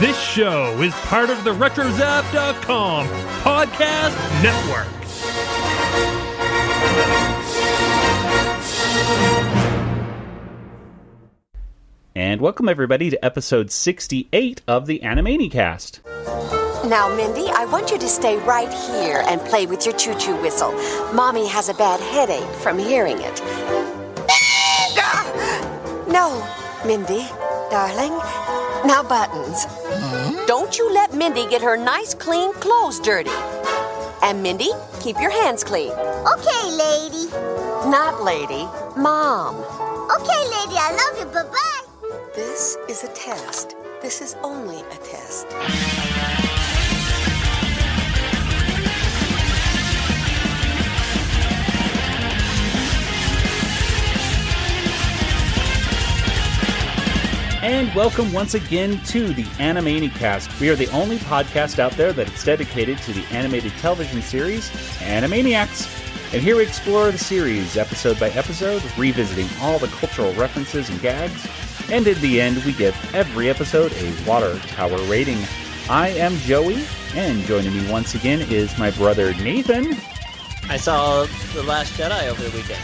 This show is part of the RetroZap.com podcast network. And welcome everybody to episode 68 of the Animanicast. Now, Mindy, I want you to stay right here and play with your choo-choo whistle. Mommy has a bad headache from hearing it. No, Mindy, darling. Now, Buttons. Don't you let Mindy get her nice, clean clothes dirty. And, Mindy, keep your hands clean. Okay, lady. Not lady, Mom. Okay, lady, I love you. Bye-bye. This is a test. This is only a test. And welcome once again to the Animanicast. We are the only podcast out there that is dedicated to the animated television series, Animaniacs. And here we explore the series, episode by episode, revisiting all the cultural references and gags. And in the end, we give every episode a water tower rating. I am Joey, and joining me once again is my brother Nathan. I saw The Last Jedi over the weekend.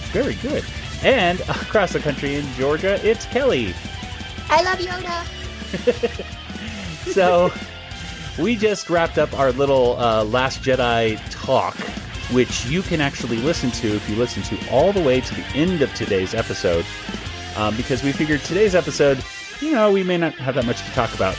Very good. And across the country in Georgia, it's Kelly. I love Yoda. So, we just wrapped up our little Last Jedi talk, which you can actually listen to if you listen to all the way to the end of today's episode. Because we figured today's episode, we may not have that much to talk about.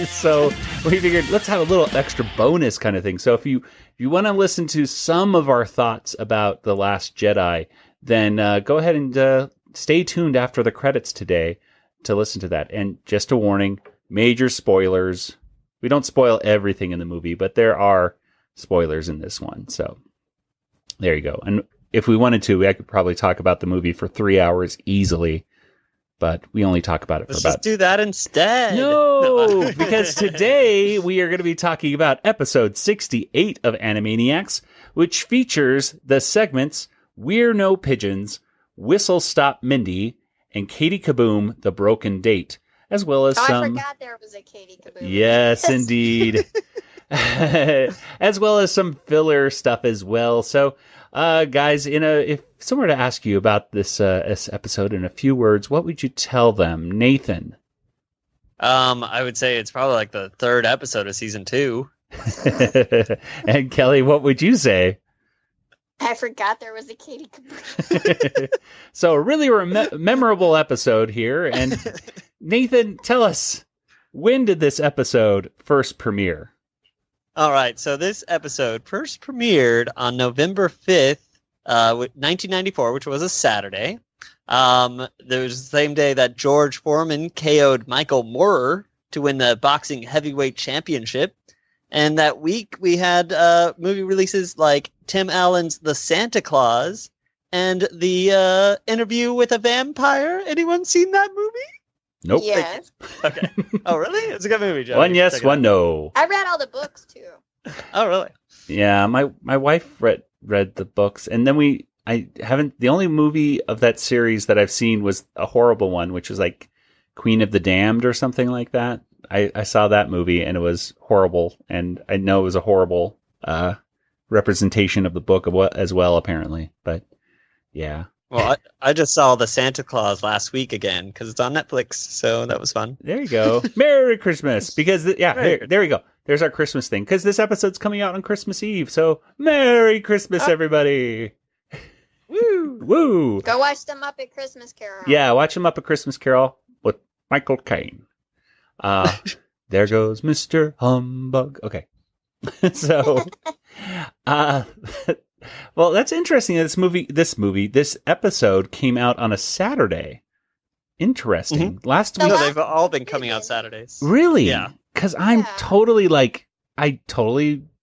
So we figured let's have a little extra bonus kind of thing. So if you want to listen to some of our thoughts about The Last Jedi, then go ahead and stay tuned after the credits today to listen to that. And just a warning, major spoilers. We don't spoil everything in the movie, but there are spoilers in this one. So there you go. And if we wanted to, I could probably talk about the movie for 3 hours easily, but we only talk about it for Let's about... just do that instead. No, because today we are going to be talking about episode 68 of Animaniacs, which features the segments We're No Pigeons, Whistlestop Mindy, and Katie Kaboom, The Broken Date, as well as some... I forgot there was a Katie Kaboom. Yes, indeed. As well as some filler stuff as well. So, guys, if someone were to ask you about this episode in a few words, what would you tell them? Nathan? I would say it's probably like the third episode of season 2. And Kelly, what would you say? I forgot there was a Katie Kaboom. So a really memorable episode here. And Nathan, tell us, when did this episode first premiere? All right, so this episode first premiered on November 5th, 1994, which was a Saturday. There was the same day that George Foreman KO'd Michael Moorer to win the boxing heavyweight championship. And that week we had movie releases like Tim Allen's The Santa Claus and the Interview with a Vampire. Anyone seen that movie? Nope. Yes. Okay. Oh, really? It's a good movie, Joey. One yes, one no. I read all the books, too. Oh, really? Yeah, my wife read the books, and then the only movie of that series that I've seen was a horrible one, which was like Queen of the Damned or something like that. I saw that movie, and it was horrible, and I know it was a horrible representation of the book as well, apparently. But, yeah. Well, I just saw The Santa Claus last week again, because it's on Netflix, so that was fun. There you go. Merry Christmas! Because, there we go. There's our Christmas thing, because this episode's coming out on Christmas Eve, so Merry Christmas, everybody! Woo! Woo! Go watch the Muppet Christmas Carol. Yeah, watch them up at Christmas Carol with Michael Caine. There goes Mr. Humbug. Okay. So, well, that's interesting. This episode came out on a Saturday. Interesting. Mm-hmm. They've all been coming out Saturdays. Really? Yeah. Because I'm totally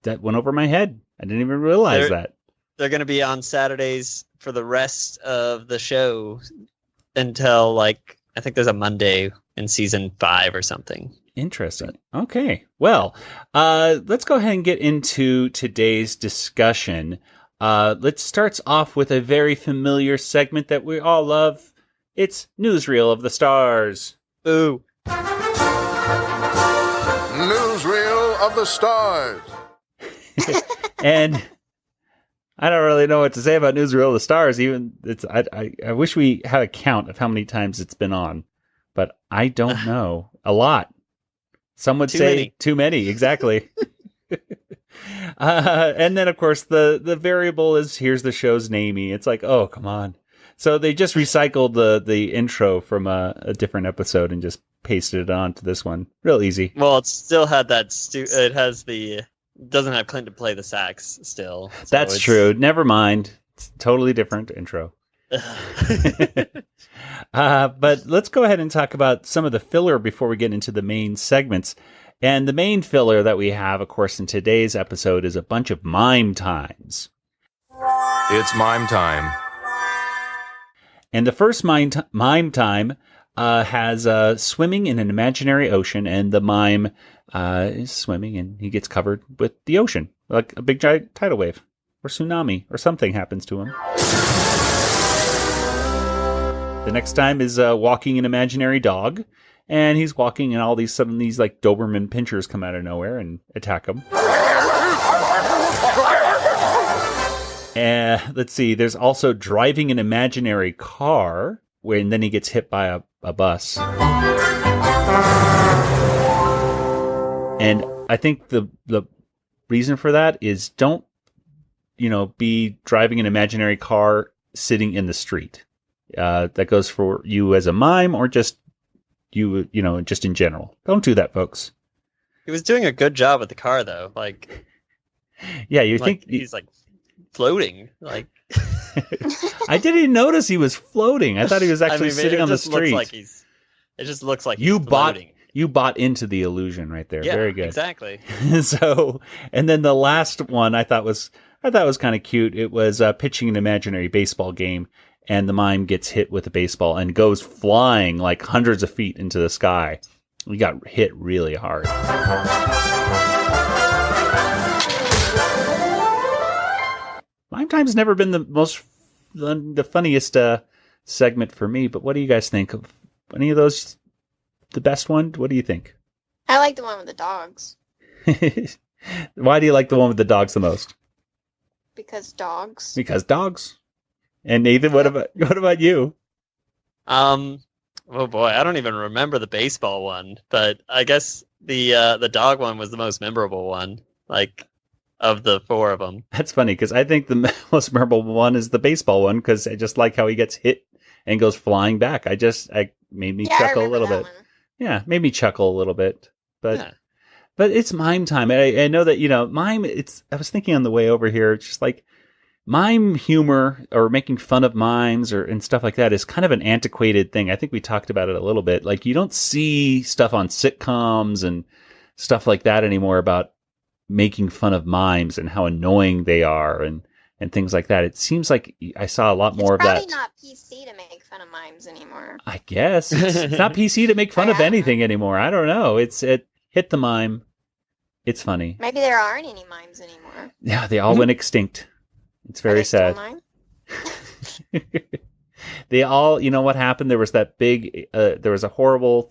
that went over my head. I didn't even realize that. They're going to be on Saturdays for the rest of the show until I think there's a Monday in season 5 or something. Interesting. Okay. Well, let's go ahead and get into today's discussion. Let's start off with a very familiar segment that we all love. It's Newsreel of the Stars. Boo. of the stars. And I don't really know what to say about Newsreel of the Stars. Even I wish we had a count of how many times it's been on, but I don't know. A lot. Some would say too many. Exactly. And then, of course, the variable is here's the show's namey. It's like, oh, come on. So they just recycled the intro from a different episode and just pasted it on to this one. Real easy. Well, it still had that. It has the. Doesn't have Clint to play the sax still. So That's true. Never mind. It's totally different intro. But let's go ahead and talk about some of the filler before we get into the main segments. And the main filler that we have, of course, in today's episode is a bunch of mime times. It's mime time. And the first mime time has swimming in an imaginary ocean, and the mime is swimming, and he gets covered with the ocean, like a big giant tidal wave, or tsunami, or something happens to him. The next time is walking an imaginary dog, and he's walking, and all these suddenly these like Doberman pinchers come out of nowhere and attack him. Let's see. There's also driving an imaginary car, and then he gets hit by a bus. And I think the reason for that is don't, be driving an imaginary car sitting in the street. That goes for you as a mime or just you, just in general. Don't do that, folks. He was doing a good job with the car, though. Like, yeah, you like, think he's like floating. Like, I didn't notice he was floating. I thought he was actually sitting on the street. It just looks like you he's floating. You bought into the illusion right there. Yeah, very good. Exactly. So, and then the last one I thought was kind of cute. It was pitching an imaginary baseball game, and the mime gets hit with a baseball and goes flying like hundreds of feet into the sky. He got hit really hard. Mime Time's never been the funniest segment for me, but what do you guys think of any of those? The best one? What do you think? I like the one with the dogs. Why do you like the one with the dogs the most? Because dogs. Because dogs. And Nathan, what about you? Oh boy, I don't even remember the baseball one, but I guess the dog one was the most memorable one, like of the four of them. That's funny because I think the most memorable one is the baseball one because I just like how he gets hit and goes flying back. I made me chuckle a little bit. One. Yeah, made me chuckle a little bit, but it's mime time. I know that mime. I was thinking on the way over here, it's just like mime humor or making fun of mimes and stuff like that is kind of an antiquated thing. I think we talked about it a little bit. Like you don't see stuff on sitcoms and stuff like that anymore about making fun of mimes and how annoying they are and things like that. It seems like I saw a lot more of that. It's probably not PC to make fun of mimes anymore. I guess. It's not PC to make fun of anything anymore. I don't know. It hit the mime. It's funny. Maybe there aren't any mimes anymore. Yeah, they all went extinct. It's very sad. They all, what happened? There was that big, there was a horrible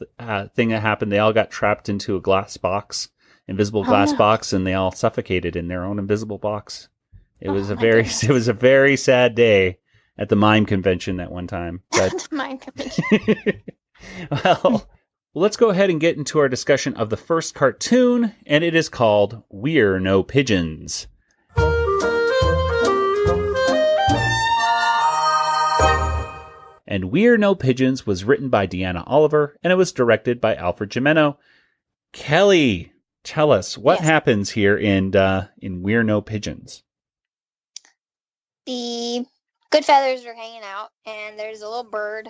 thing that happened. They all got trapped into a glass box, invisible glass box, and they all suffocated in their own invisible box. It was a very sad day at the mime convention that one time. But mime convention. Well, let's go ahead and get into our discussion of the first cartoon, and it is called We're No Pigeons. And We're No Pigeons was written by Deanna Oliver, and it was directed by Alfred Gimeno. Kelly, tell us what happens here in We're No Pigeons. The Goodfeathers are hanging out, and there's a little bird.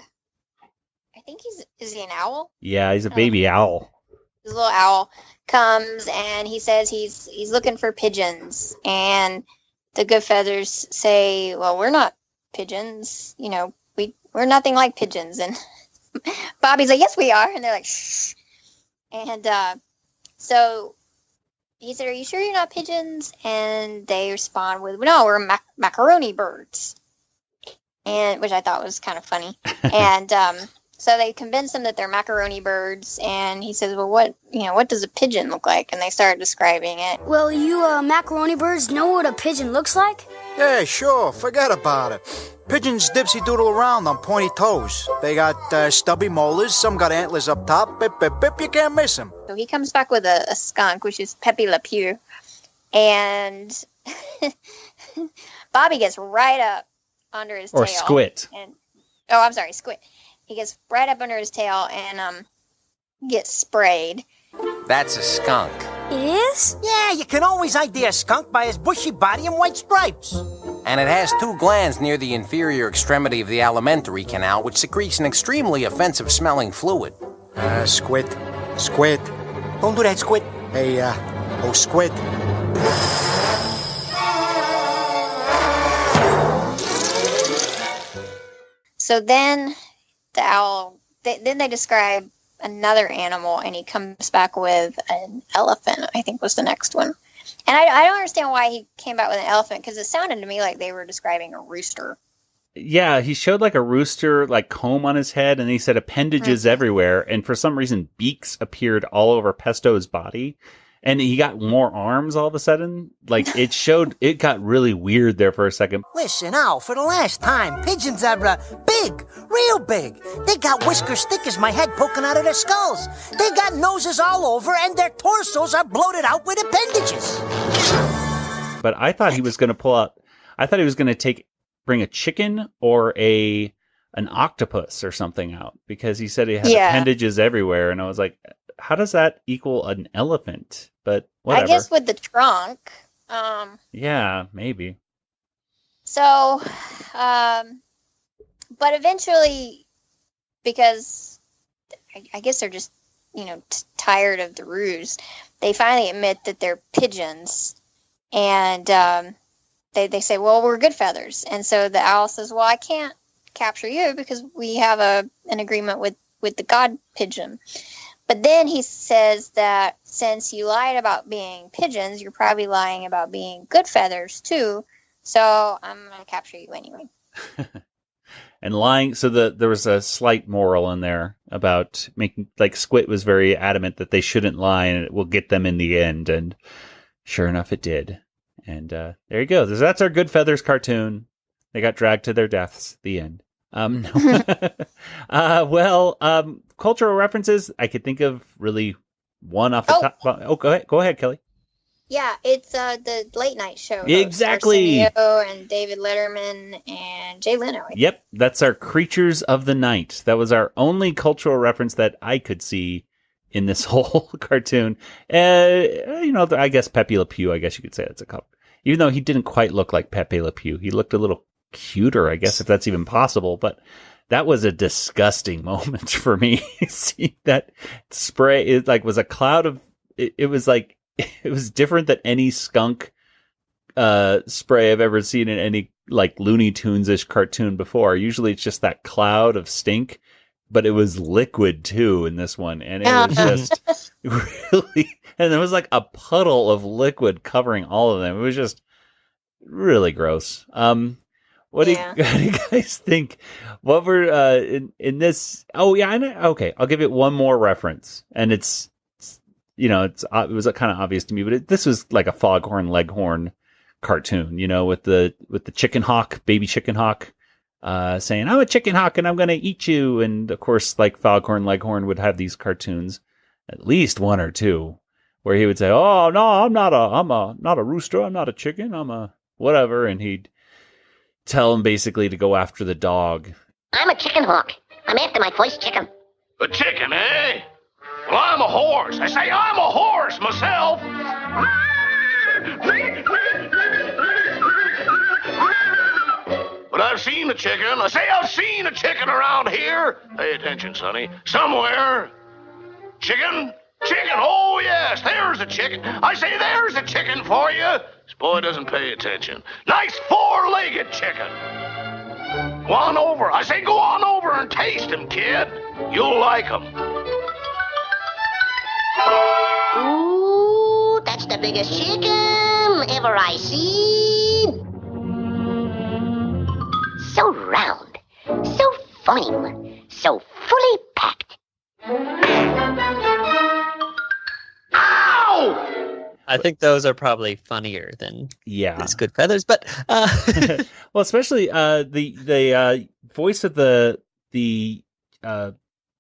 I think is he an owl? Yeah, he's a baby owl. This little owl comes, and he says he's looking for pigeons. And the Goodfeathers say, well, we're not pigeons. We're nothing like pigeons. And Bobby's like, yes, we are. And they're like, shh. And so he said, are you sure you're not pigeons? And they respond with, no, we're macaroni birds. And which I thought was kind of funny. And So they convince him that they're macaroni birds, and he says, well, what does a pigeon look like? And they start describing it. Well, you macaroni birds know what a pigeon looks like? Yeah, sure. Forget about it. Pigeons dipsy-doodle around on pointy toes. They got stubby molars. Some got antlers up top. Bip, bip, bip. You can't miss them. So he comes back with a skunk, which is Pepe Le Pew. And Bobby gets right up under his tail. Or Squit. I'm sorry, Squit. He gets right up under his tail and gets sprayed. That's a skunk. It is? Yeah, you can always ID a skunk by his bushy body and white stripes. And it has 2 glands near the inferior extremity of the alimentary canal, which secretes an extremely offensive-smelling fluid. Squid. Don't do that, Squid. Hey, Squid. So then the owl, then they describe another animal, and he comes back with an elephant, I think was the next one. And I don't understand why he came back with an elephant, because it sounded to me like they were describing a rooster. Yeah, he showed like a rooster, like comb on his head, and he said appendages everywhere. And for some reason, beaks appeared all over Pesto's body. And he got more arms all of a sudden. Like it got really weird there for a second. Listen, Al, for the last time, pigeons are big, real big. They got whiskers thick as my head poking out of their skulls. They got noses all over, and their torsos are bloated out with appendages. But I thought he was going to bring a chicken or an octopus or something out, because he said he had appendages everywhere. And I was like, how does that equal an elephant? But whatever. I guess with the trunk. Yeah, maybe. So, but eventually, because I guess they're just, tired of the ruse, they finally admit that they're pigeons. And they say, well, we're Goodfeathers. And so the owl says, well, I can't capture you because we have an agreement with the god pigeon. But then he says that since you lied about being pigeons, you're probably lying about being Goodfeathers too. So I'm going to capture you anyway. And lying. So there was a slight moral in there about making, like, Squid was very adamant that they shouldn't lie and it will get them in the end. And sure enough, it did. And there you go. That's our Goodfeathers cartoon. They got dragged to their deaths. The end. Cultural references. I could think of really one off the top. Oh, go ahead, Kelly. Yeah, it's the late night show. Exactly. Arsenio and David Letterman and Jay Leno. Yep, that's our Creatures of the Night. That was our only cultural reference that I could see in this whole cartoon. I guess Pepe Le Pew. I guess you could say that's a couple. Even though he didn't quite look like Pepe Le Pew, he looked a little cuter, I guess, if that's even possible. But that was a disgusting moment for me. See that spray, it was a cloud of. It was different than any skunk spray I've ever seen in any like Looney Tunes-ish cartoon before. Usually it's just that cloud of stink, but it was liquid too in this one, and it was just really. And there was like a puddle of liquid covering all of them. It was just really gross. What do you guys think? What were in this? Oh yeah, okay. I'll give it one more reference, and it was kind of obvious to me, but this was like a Foghorn Leghorn cartoon, with the chicken hawk, baby chicken hawk, saying, "I'm a chicken hawk and I'm going to eat you." And of course, like Foghorn Leghorn would have these cartoons, at least one or two, where he would say, "Oh no, I'm not a rooster, I'm not a chicken, I'm a whatever," and he'd tell him basically to go after the dog. I'm a chicken hawk. I'm after my first chicken. A chicken, eh? Well, I'm a horse. I say I'm a horse myself. But I've seen a chicken. I say I've seen a chicken around here. Pay attention, Sonny. Somewhere. Chicken? Chicken, oh yes, there's a chicken. I say there's a chicken for you. This boy doesn't pay attention. Nice four-legged chicken. Go on over. I say go on over and taste him, kid. You'll like him. Ooh, that's the biggest chicken ever I seen. So round, so fine, so fully I think those are probably funnier than this Goodfeathers, but well, especially the voice of the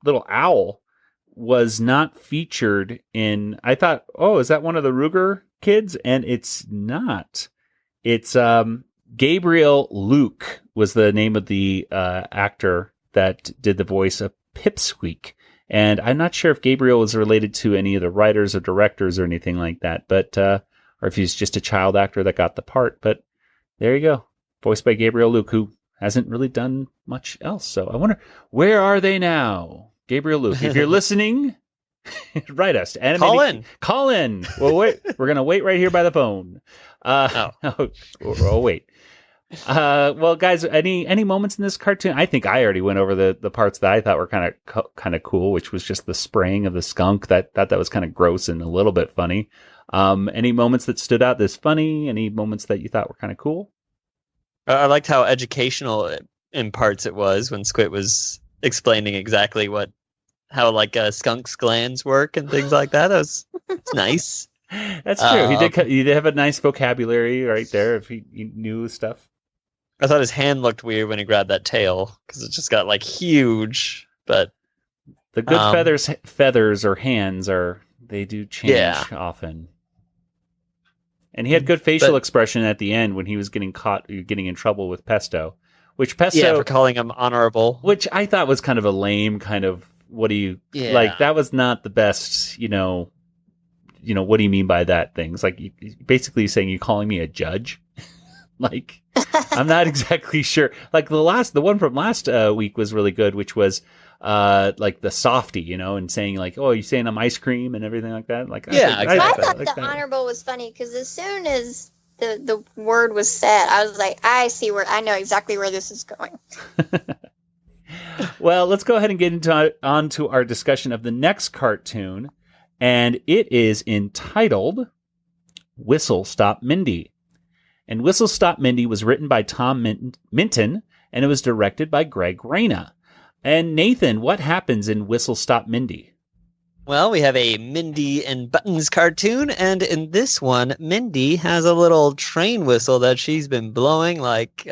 little owl was not featured in. I thought, is that one of the Ruger kids? And it's not. It's Gabriel Luke was the name of the actor that did the voice of Pipsqueak. And I'm not sure if Gabriel was related to any of the writers or directors or anything like that, but or if he's just a child actor that got the part. But there you go. Voiced by Gabriel Luke, who hasn't really done much else. So I wonder, where are they now? Gabriel Luke, if you're listening, write us. Call in. Well, wait. We're going to wait right here by the phone. Wait. Well, guys, any moments in this cartoon? I think I already went over the parts that I thought were kind of cool, which was just the spraying of the skunk. That was kind of gross and a little bit funny. Any moments that stood out as funny? Any moments that you thought were kind of cool? I liked how educational in parts it was when Squid was explaining exactly how skunk's glands work and things like that. It's nice. That's true. He did have a nice vocabulary right there if he knew stuff. I thought his hand looked weird when he grabbed that tail because it just got huge. But the Goodfeathers feathers or hands they do change often. And he had good facial expression at the end when he was getting in trouble with Pesto, which Pesto for calling him honorable, which I thought was kind of a lame kind of that was not the best. What do you mean by that? Things basically saying you're calling me a judge. I'm not exactly sure. The one from last week was really good, which was the softy, and saying you saying I'm ice cream and everything like that. I thought the honorable was funny because as soon as the word was said, I was like, I know exactly where this is going. Well, let's go ahead and get onto our discussion of the next cartoon, and it is entitled Whistlestop Mindy. And Whistlestop Mindy was written by Tom Minton, and it was directed by Greg Rayna. And Nathan, what happens in Whistlestop Mindy? Well, we have a Mindy and Buttons cartoon, and in this one, Mindy has a little train whistle that she's been blowing like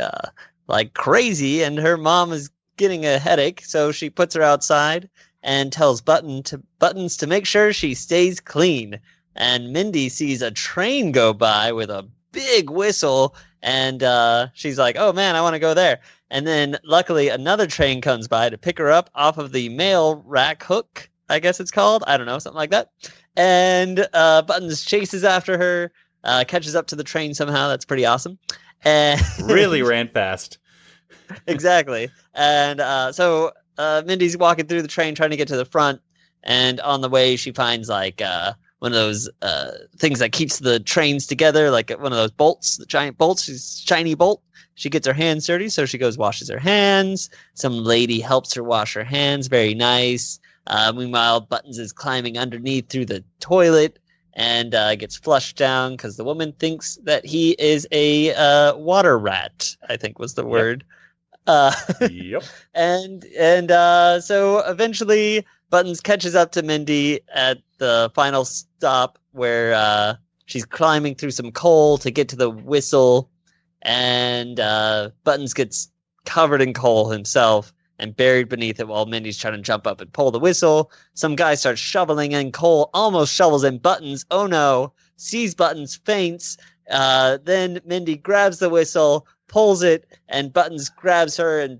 crazy, and her mom is getting a headache, so she puts her outside and tells Buttons to make sure she stays clean. And Mindy sees a train go by with a big whistle, and she's like, oh man, I want to go there. And then luckily another train comes by to pick her up off of the mail rack hook, I guess it's called. I don't know, something like that. And Buttons chases after her, catches up to the train somehow. That's pretty awesome. And really ran fast. Exactly. And so Mindy's walking through the train trying to get to the front, and on the way she finds one of those things that keeps the trains together, like one of those bolts, the giant bolts, shiny bolt. She gets her hands dirty, so she goes washes her hands. Some lady helps her wash her hands. Very nice. Meanwhile, Buttons is climbing underneath through the toilet and gets flushed down because the woman thinks that he is a water rat, I think was the word. Yep. And so eventually Buttons catches up to Mindy at the final stop where she's climbing through some coal to get to the whistle, and Buttons gets covered in coal himself and buried beneath it while Mindy's trying to jump up and pull the whistle. Some guy starts shoveling in coal, almost shovels in Buttons. Oh no, sees Buttons, faints. Then Mindy grabs the whistle, pulls it, and Buttons grabs her and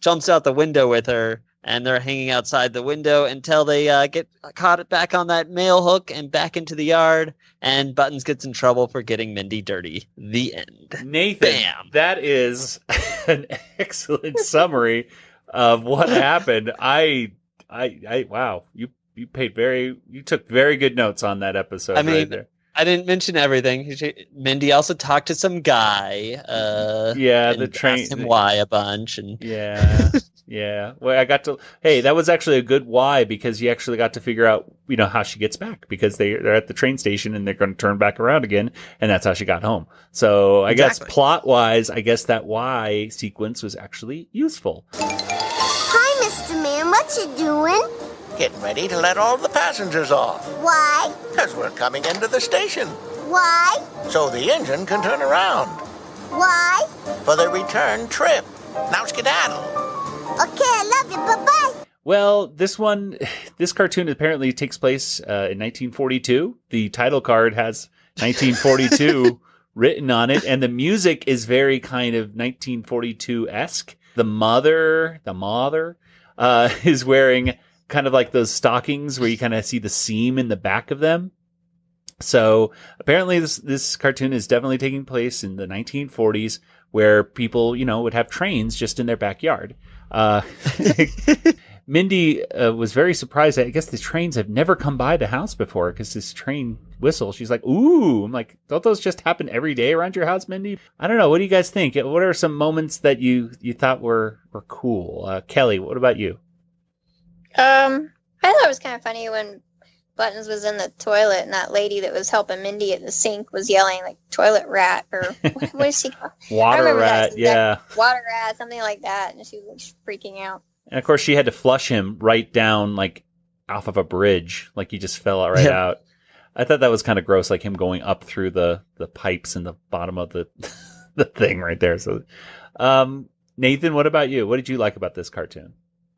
jumps out the window with her. And they're hanging outside the window until they get caught back on that mail hook and back into the yard. And Buttons gets in trouble for getting Mindy dirty. The end. Nathan, bam. That is an excellent summary of what happened. Wow, you took very good notes on that episode. I mean, right there. I didn't mention everything. Mindy also talked to some guy. The train. Asked him why a bunch, and yeah. Well, that was actually a good why, because you actually got to figure out, how she gets back, because they're at the train station and they're going to turn back around again, and that's how she got home. So I guess plot wise, that why sequence was actually useful. Hi, Mr. Man. What you doing? getting ready to let all the passengers off. Why? Because we're coming into the station. Why? So the engine can turn around. Why? For the return trip. Now skedaddle. Okay, I love you. Bye-bye. Well, this cartoon apparently takes place in 1942. The title card has 1942 written on it, and the music is very kind of 1942-esque. The mother is wearing kind of like those stockings where you kind of see the seam in the back of them. So apparently this cartoon is definitely taking place in the 1940s, where people, would have trains just in their backyard. Mindy was very surprised. I guess the trains have never come by the house before because this train whistle. She's like, ooh. I'm like, don't those just happen every day around your house, Mindy? I don't know. What do you guys think? What are some moments that you thought were cool? Kelly, what about you? I thought it was kind of funny when Buttons was in the toilet and that lady that was helping Mindy at the sink was yelling like toilet rat or what is she called? Water rat, yeah. Water rat, something like that. And she was like freaking out. And of course she had to flush him right down like off of a bridge. Like he just fell right out. I thought that was kind of gross, like him going up through the pipes in the bottom of the the thing right there. So Nathan, what about you? What did you like about this cartoon?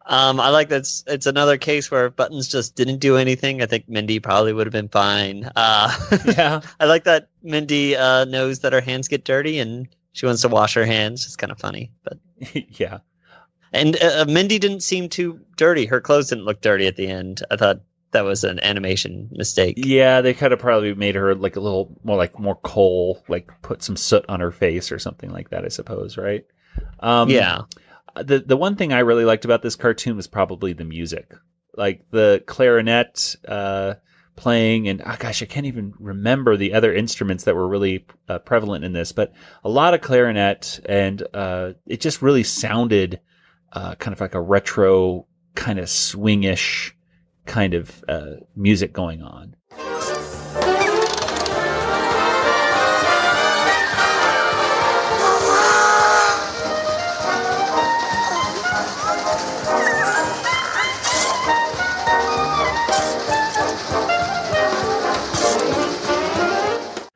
I like that it's another case where Buttons just didn't do anything. I think Mindy probably would have been fine. Yeah. I like that Mindy knows that her hands get dirty and she wants to wash her hands. It's kind of funny, but yeah. And Mindy didn't seem too dirty. Her clothes didn't look dirty at the end. I thought that was an animation mistake. Yeah, they could have probably made her like a little more coal, like put some soot on her face or something like that, I suppose, right? Yeah. The one thing I really liked about this cartoon was probably the music. Like the clarinet playing, and I can't even remember the other instruments that were really prevalent in this, but a lot of clarinet, and it just really sounded kind of like a retro, kind of swingish kind of music going on.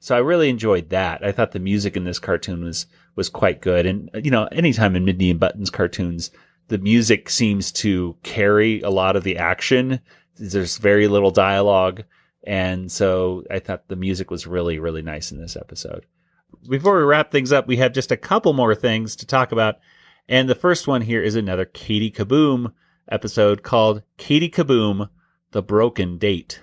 So I really enjoyed that. I thought the music in this cartoon was quite good. And, anytime in Mindy and Buttons cartoons, the music seems to carry a lot of the action. There's very little dialogue. And so I thought the music was really, really nice in this episode. Before we wrap things up, we have just a couple more things to talk about. And the first one here is another Katie Kaboom episode called Katie Kaboom, The Broken Date.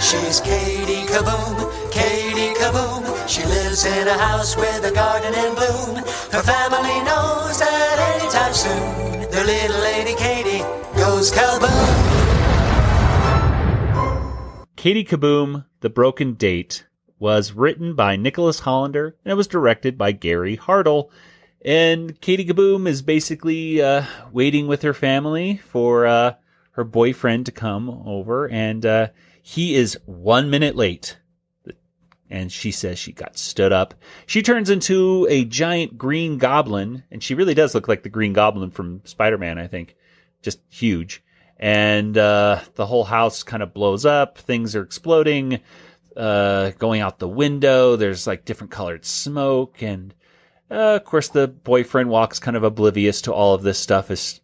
She's Katie Kaboom, Katie Kaboom. She lives in a house with a garden in bloom. Her family knows that anytime soon their little lady Katie goes kaboom. Katie Kaboom, The Broken Date was written by Nicholas Hollander and it was directed by Gary Hartle. And Katie Kaboom is basically waiting with her family for her boyfriend to come over, and he is 1 minute late. And she says she got stood up. She turns into a giant green goblin, and she really does look like the Green Goblin from Spider-Man, I think. Just huge. And the whole house kind of blows up. Things are exploding, going out the window. There's like different colored smoke. And of course, the boyfriend walks kind of oblivious to all of this stuff as,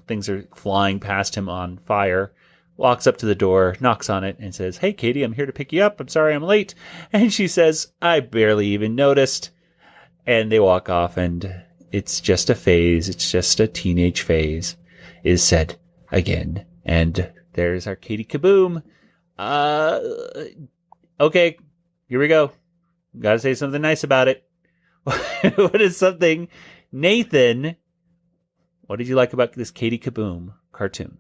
things are flying past him on fire. Walks up to the door, knocks on it, and says, "Hey, Katie, I'm here to pick you up. I'm sorry I'm late." And she says, "I barely even noticed." And they walk off, and it's just a phase. It's just a teenage phase, is said again. And there's our Katie Kaboom. Okay, here we go. Gotta say something nice about it. What is something, Nathan, what did you like about this Katie Kaboom cartoon?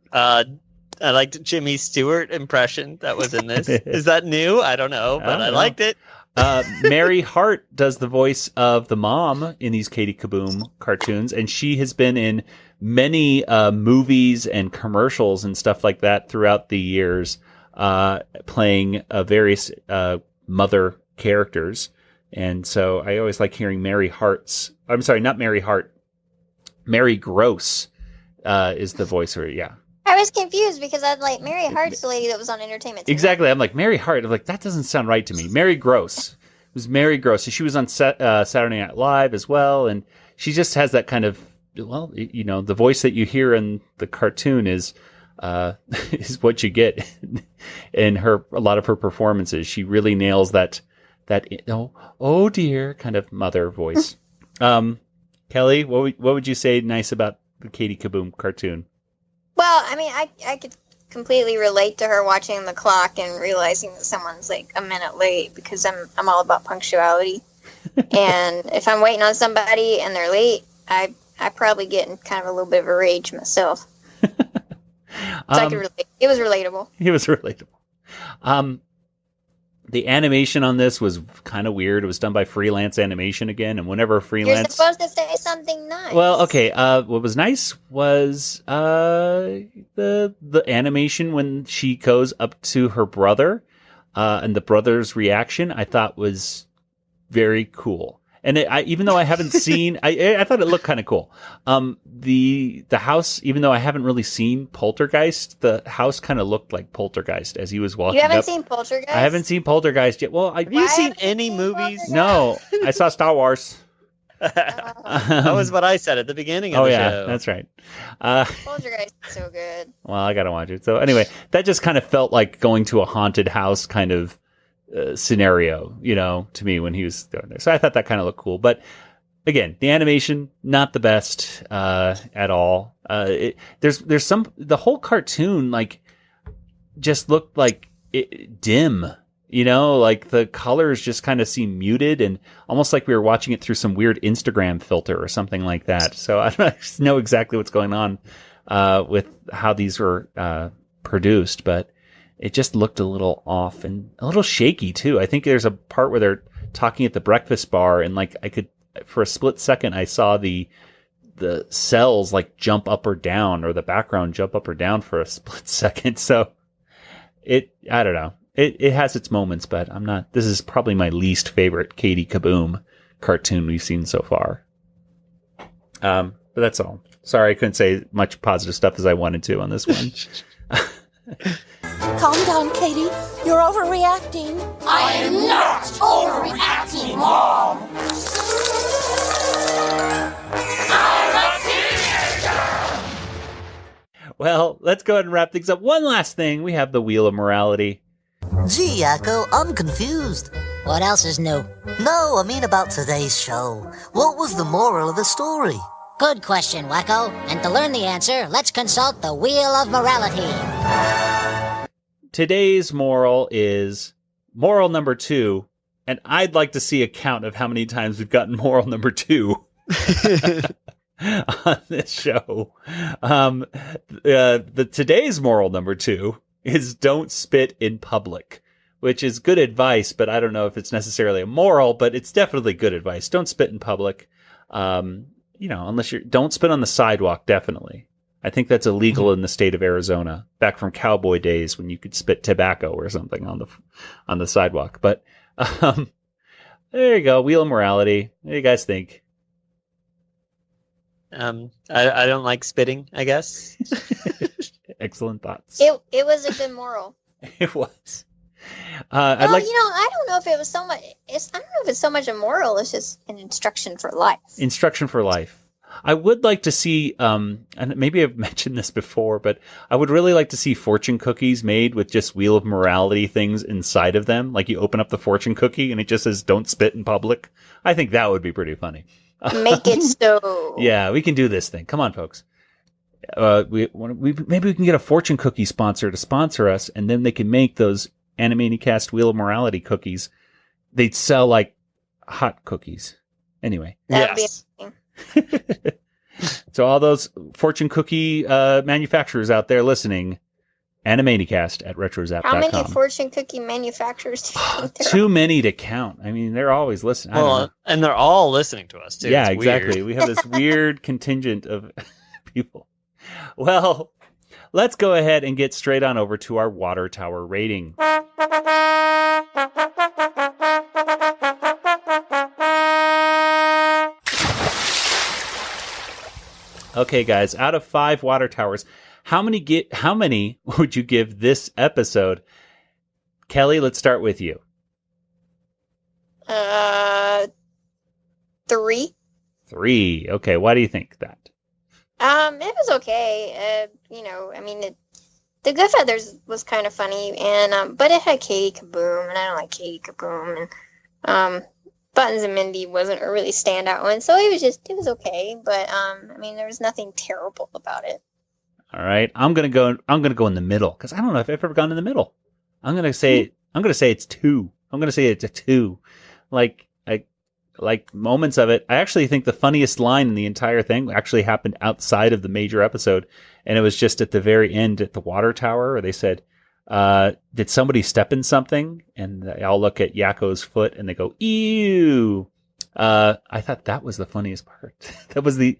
I liked Jimmy Stewart impression that was in this. Is that new? I don't know, but I liked it. Mary Hart does the voice of the mom in these Katie Kaboom cartoons, and she has been in many movies and commercials and stuff like that throughout the years, playing various mother characters. And so I always like hearing Mary Gross is the voice for it. Yeah. I was confused because I'd like Mary Hart's the lady that was on Entertainment Tonight. Exactly. I'm like, Mary Hart. I'm like, that doesn't sound right to me. Mary Gross. It was Mary Gross. She was on Saturday Night Live as well. And she just has that kind of, well, you know, the voice that you hear in the cartoon is what you get in a lot of her performances. She really nails that oh dear kind of mother voice. Kelly, what would you say nice about the Katie Kaboom cartoon? Well, I mean, I could completely relate to her watching the clock and realizing that someone's like a minute late because I'm all about punctuality. And if I'm waiting on somebody and they're late, I probably get in kind of a little bit of a rage myself. So I could relate. It was relatable. It was relatable. The animation on this was kind of weird. It was done by Freelance Animation again, and whenever Freelance... You're supposed to say something nice. Well, okay. What was nice was the animation when she goes up to her brother, and the brother's reaction, I thought was very cool. And even though I haven't seen, I thought it looked kind of cool. The house, even though I haven't really seen Poltergeist, the house kind of looked like Poltergeist as he was walking up. You haven't seen Poltergeist? I haven't seen Poltergeist yet. Well, have you seen any movies? No, I saw Star Wars. That was what I said at the beginning of the show. That's right. Poltergeist is so good. Well, I gotta watch it. So anyway, that just kind of felt like going to a haunted house kind of scenario, you know, to me when he was doing there. So I thought that kind of looked cool. But again, the animation, not the best at all. There's the whole cartoon like just looked like dim, you know, like the colors just kind of seem muted and almost like we were watching it through some weird Instagram filter or something like that. So I don't know exactly what's going on with how these were produced, but it just looked a little off and a little shaky too. I think there's a part where they're talking at the breakfast bar and like I could, for a split second, I saw the cells like jump up or down or the background jump up or down for a split second. So I don't know. It has its moments, but this is probably my least favorite Katie Kaboom cartoon we've seen so far. But that's all. Sorry, I couldn't say much positive stuff as I wanted to on this one. Calm down, Katie. You're overreacting. I am not overreacting, Mom. I'm a teenager. Well, let's go ahead and wrap things up. One last thing. We have the Wheel of Morality. Gee, Yakko, I'm confused. What else is new? No, I mean about today's show. What was the moral of the story? Good question, Wacko. And to learn the answer, let's consult the Wheel of Morality. Today's moral is moral number 2, and I'd like to see a count of how many times we've gotten moral number 2 on this show. Today's moral number 2 is don't spit in public, which is good advice, but I don't know if it's necessarily a moral, but it's definitely good advice. Don't spit in public. You know, unless don't spit on the sidewalk, definitely. I think that's illegal in the state of Arizona, back from cowboy days when you could spit tobacco or something on the sidewalk. But there you go, Wheel of Morality. What do you guys think? I don't like spitting, I guess. Excellent thoughts. It was a good moral. It was. I don't know if it was so much. I don't know if it's so much a moral. It's just an instruction for life. Instruction for life. I would like to see, and maybe I've mentioned this before, but I would really like to see fortune cookies made with just Wheel of Morality things inside of them. Like you open up the fortune cookie and it just says, don't spit in public. I think that would be pretty funny. Make it so. Yeah, we can do this thing. Come on, folks. Maybe we can get a fortune cookie sponsor to sponsor us, and then they can make those Animanicast Wheel of Morality cookies. They'd sell like hot cookies. Anyway. That'd be amazing. So all those fortune cookie manufacturers out there listening, Animanicast at retrozap.com. How many fortune cookie manufacturers do you think there Too many to count. I mean, they're always listening. Well, and they're all listening to us, too. Yeah, it's exactly. Weird. We have this weird contingent of people. Well, let's go ahead and get straight on over to our water tower rating. Okay, guys, out of 5 water towers, how many would you give this episode? Kelly, let's start with you. 3. 3. Okay, why do you think that? It was okay. The Goodfeathers was kind of funny, and but it had Katie Kaboom, and I don't like Katie Kaboom, and Buttons and Mindy wasn't a really standout one, so it was okay, but there was nothing terrible about it. All right, I'm gonna go in the middle because I don't know if I've ever gone in the middle. I'm gonna say it's 2. I'm gonna say it's a 2. Like moments of it. I actually think the funniest line in the entire thing actually happened outside of the major episode, and it was just at the very end at the water tower where they said, "Did somebody step in something?" And they all look at Yakko's foot and they go, "Ew." I thought that was the funniest part. that was the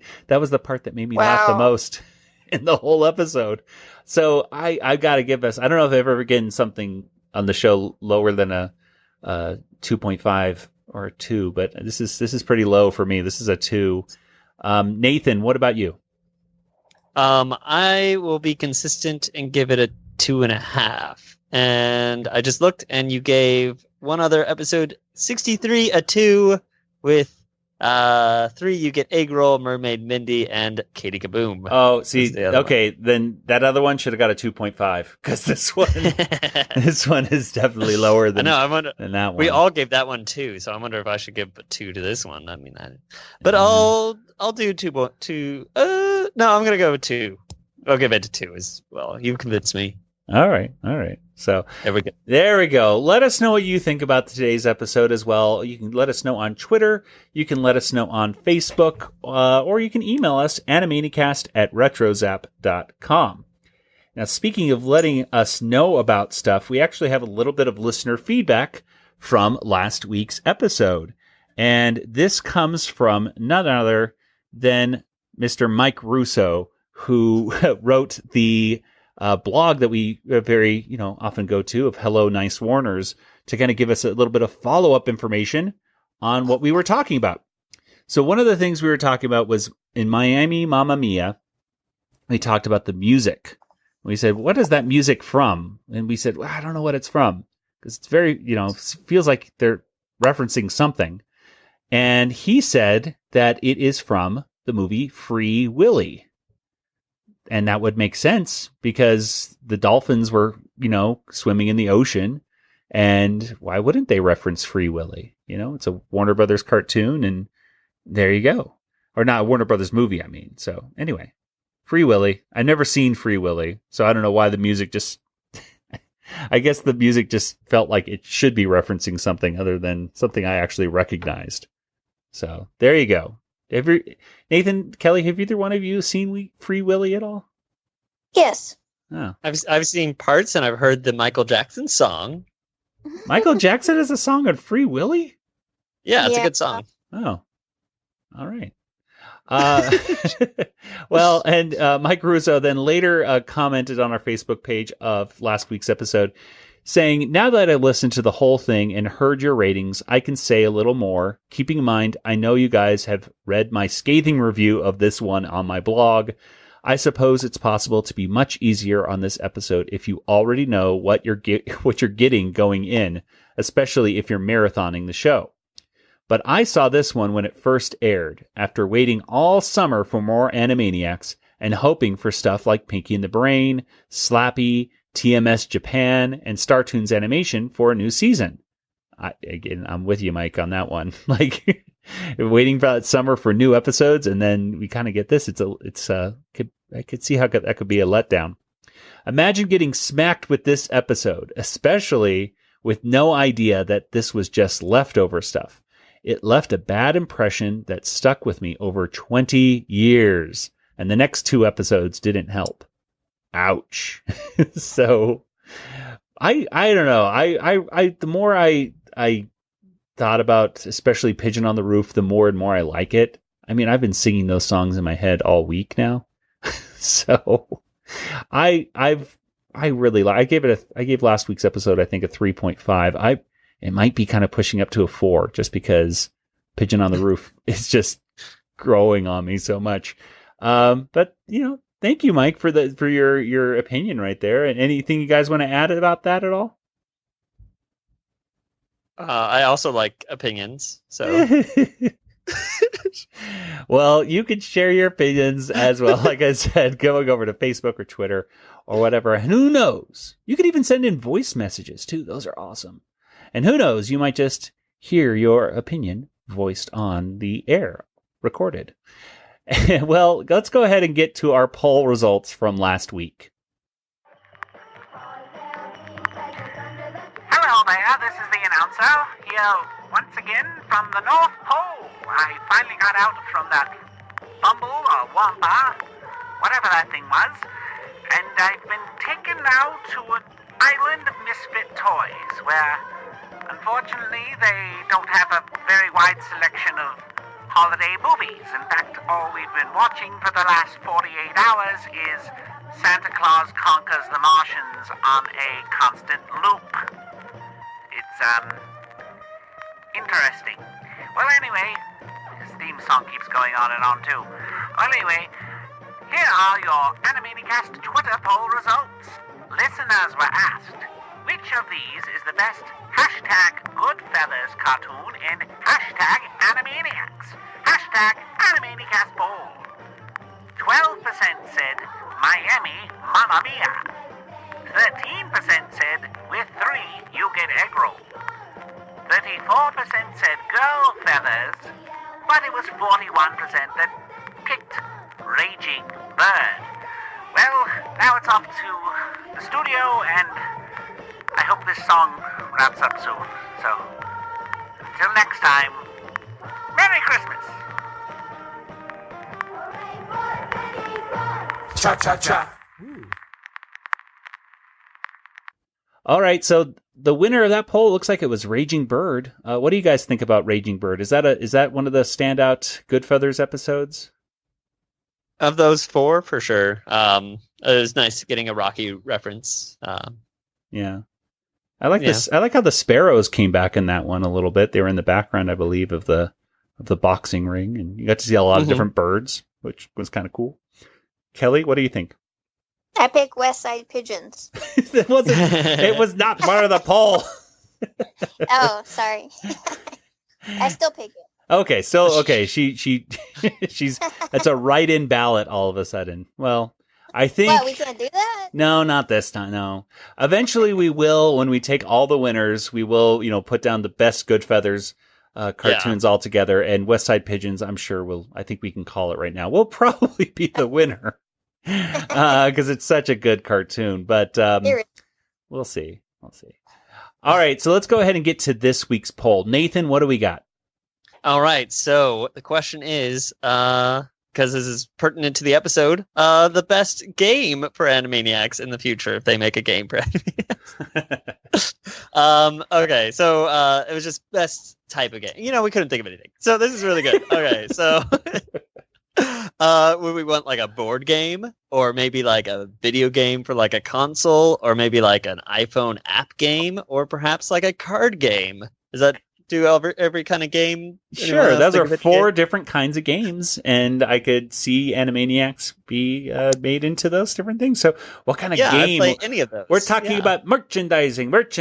part that made me laugh the most in the whole episode. So I gotta give us. I don't know if I've ever gotten something on the show lower than a 2.5 or a 2, but this is pretty low for me. This is a 2. Nathan, what about you? I will be consistent and give it a 2.5. And I just looked, and you gave one other episode 63 a 2 with 3. You get Egg Roll, Mermaid Mindy, and Katie Kaboom. Oh, see, okay, then that other one should have got a 2.5 because this one is definitely lower than that one. We all gave that one 2, so I wonder if I should give a 2 to this one. But I'll do 2. No, I'm gonna go with 2. I'll give it to 2 as well. You convinced me. All right. So there we go. Let us know what you think about today's episode as well. You can let us know on Twitter. You can let us know on Facebook, or you can email us, animanicast@retrozap.com. Now, speaking of letting us know about stuff, we actually have a little bit of listener feedback from last week's episode. And this comes from none other than Mr. Mike Russo, who wrote the blog that we very, often go to of Hello Nice Warners to kind of give us a little bit of follow-up information on what we were talking about. So one of the things we were talking about was in Miami, Mamma Mia, we talked about the music. We said, what is that music from? And we said, well, I don't know what it's from because it's very, feels like they're referencing something. And he said that it is from the movie Free Willy. And that would make sense because the dolphins were, swimming in the ocean. And why wouldn't they reference Free Willy? It's a Warner Brothers cartoon, and there you go. Or not a Warner Brothers movie, I mean. So anyway, Free Willy. I've never seen Free Willy, so I don't know why the music just... I guess the music just felt like it should be referencing something other than something I actually recognized. So there you go. Nathan, Kelly, have either one of you seen Free Willy at all? Yes. Oh. I've seen parts, and I've heard the Michael Jackson song. Michael Jackson has a song on Free Willy? Yeah, it's a good song. Oh, all right. Well, and Mike Russo then later commented on our Facebook page of last week's episode, saying, now that I listened to the whole thing and heard your ratings, I can say a little more. Keeping in mind, I know you guys have read my scathing review of this one on my blog. I suppose it's possible to be much easier on this episode if you already know what you're getting going in, especially if you're marathoning the show. But I saw this one when it first aired, after waiting all summer for more Animaniacs and hoping for stuff like Pinky and the Brain, Slappy, TMS Japan, and Startoons Animation for a new season. I'm with you, Mike, on that one. Like waiting for that summer for new episodes, and then we kind of get this. I could see how that could be a letdown. Imagine getting smacked with this episode, especially with no idea that this was just leftover stuff. It left a bad impression that stuck with me over 20 years, and the next 2 episodes didn't help. Ouch. So I don't know. I the more I thought about especially Pigeon on the Roof, the more and more I like it. I mean, I've been singing those songs in my head all week now. So I gave last week's episode, I think, a 3.5. It might be kind of pushing up to a 4 just because Pigeon on the Roof is just growing on me so much. But thank you, Mike, for your opinion right there. And anything you guys want to add about that at all? I also like opinions, so. Well, you can share your opinions as well. Like I said, going over to Facebook or Twitter or whatever. And who knows? You could even send in voice messages too. Those are awesome. And who knows? You might just hear your opinion voiced on the air, recorded. Well, let's go ahead and get to our poll results from last week. Hello there, this is the announcer, here once again from the North Pole. I finally got out from that Bumble or Wampa, whatever that thing was, and I've been taken now to an island of misfit toys, where unfortunately they don't have a very wide selection of holiday movies. In fact, all we've been watching for the last 48 hours is Santa Claus Conquers the Martians on a constant loop. It's, interesting. Well, anyway, his theme song keeps going on and on, too. Well, anyway, here are your Animanicast Twitter poll results. Listeners were asked, which of these is the best #Goodfeathers cartoon and #Animaniacs? #Animanicast poll. 12% said Miami Mamma Mia. 13% said with 3 you get egg roll. 34% said girl feathers, but it was 41% that picked Raging Bird. Well, now it's off to the studio, and I hope this song wraps up soon. So, until next time, Merry Christmas! Cha-cha-cha. All right, so the winner of that poll looks like it was Raging Bird. What do you guys think about Raging Bird? Is that one of the standout Goodfeathers episodes? Of those 4, for sure. It was nice getting a Rocky reference. Yeah. I like this. I like how the sparrows came back in that one a little bit. They were in the background, I believe, of the boxing ring, and you got to see a lot of different birds, which was kind of cool. Kelly, what do you think? I pick West Side Pigeons. It was not part of the poll. Oh, sorry. I still pick it. Okay, so she's that's a write-in ballot all of a sudden. Well, I think What, we can't do that? No, not this time. No. Eventually we will, when we take all the winners, we will, put down the best Goodfeathers cartoons all together, and West Side Pigeons, I'm sure I think we can call it right now. We'll probably be the winner. Because it's such a good cartoon, but we'll see. All right, so let's go ahead and get to this week's poll. Nathan, what do we got? All right, so the question is, because this is pertinent to the episode, the best game for Animaniacs in the future, if they make a game for Animaniacs. Okay, so it was just best type of game. We couldn't think of anything. So this is really good. Okay, so would we want like a board game, or maybe like a video game for like a console, or maybe like an iPhone app game, or perhaps like a card game? Does that do every kind of game? Sure, those are 4 different kinds of games, and I could see Animaniacs be made into those different things. So what kind of game? I'd play any of those. We're talking about merchandising right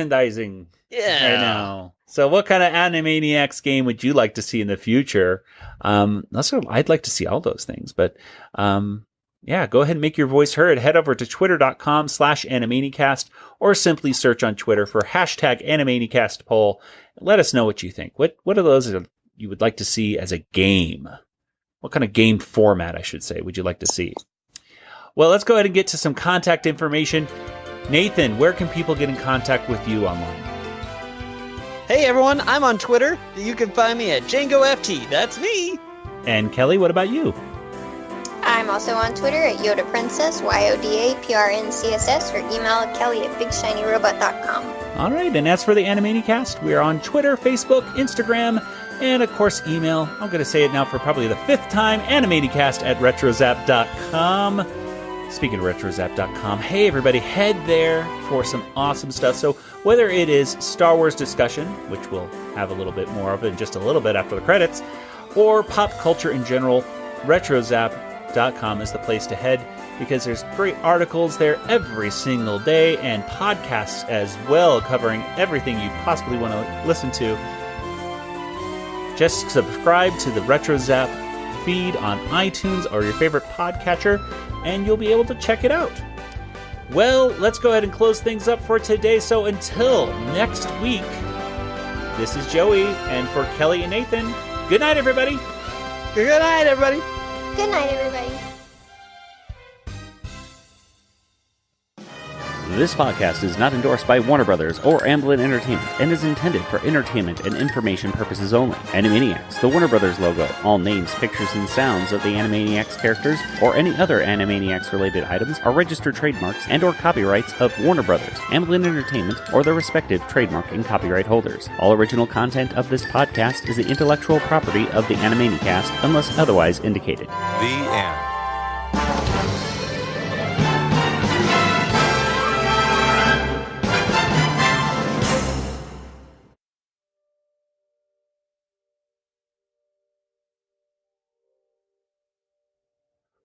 now. So what kind of Animaniacs game would you like to see in the future? I'd like to see all those things, but go ahead and make your voice heard. Head over to twitter.com/Animanicast, or simply search on Twitter for #Animanicast poll. Let us know what you think. What are those you would like to see as a game? What kind of game format, I should say, would you like to see? Well, let's go ahead and get to some contact information. Nathan, where can people get in contact with you online? Hey everyone, I'm on Twitter. You can find me at DjangoFT. That's me. And Kelly, what about you? I'm also on Twitter at Yoda Princess, YODAPRNCSS, or email Kelly at BigShinyRobot.com. All right, and as for the Animanicast, we are on Twitter, Facebook, Instagram, and of course email. I'm going to say it now for probably the 5th time, Animanicast at RetroZap.com. Speaking of RetroZap.com, hey everybody, head there for some awesome stuff. So whether it is Star Wars discussion, which we'll have a little bit more of in just a little bit after the credits, or pop culture in general, RetroZap nbsp.com is the place to head because there's great articles there every single day and podcasts as well covering everything you possibly want to listen to. Just subscribe to the Retro Zap feed on iTunes or your favorite podcatcher and you'll be able to check it out. Well, let's go ahead and close things up for today. So until next week, this is Joey, and for Kelly and Nathan, good night, everybody. Good night, everybody. Good night, everybody. This podcast is not endorsed by Warner Brothers or Amblin Entertainment and is intended for entertainment and information purposes only. Animaniacs, the Warner Brothers logo, all names, pictures, and sounds of the Animaniacs characters or any other Animaniacs-related items are registered trademarks and or copyrights of Warner Brothers, Amblin Entertainment, or their respective trademark and copyright holders. All original content of this podcast is the intellectual property of the Animanicast unless otherwise indicated. The end.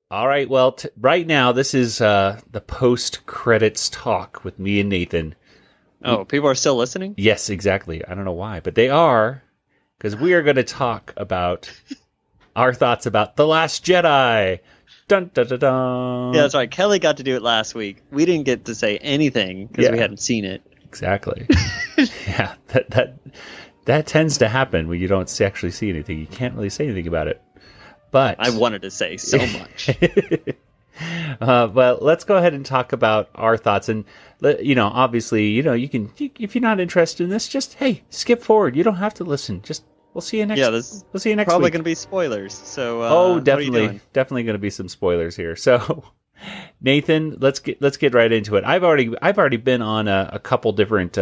All right, well, right now, this is the post-credits talk with me and Nathan. Oh, people are still listening? Yes, exactly. I don't know why, but they are, because we are going to talk about our thoughts about The Last Jedi. Dun, dun, dun, dun. Yeah, that's right. Kelly got to do it last week. We didn't get to say anything because we hadn't seen it. Exactly. Yeah, that tends to happen when you don't actually see anything. You can't really say anything about it. But I wanted to say so much. But let's go ahead and talk about our thoughts. And, obviously, you can, if you're not interested in this, just, hey, skip forward. You don't have to listen. Just, we'll see you next we'll see you next probably week. going to be spoilers. So, definitely going to be some spoilers here. So, Nathan, let's get right into it. I've already been on a couple different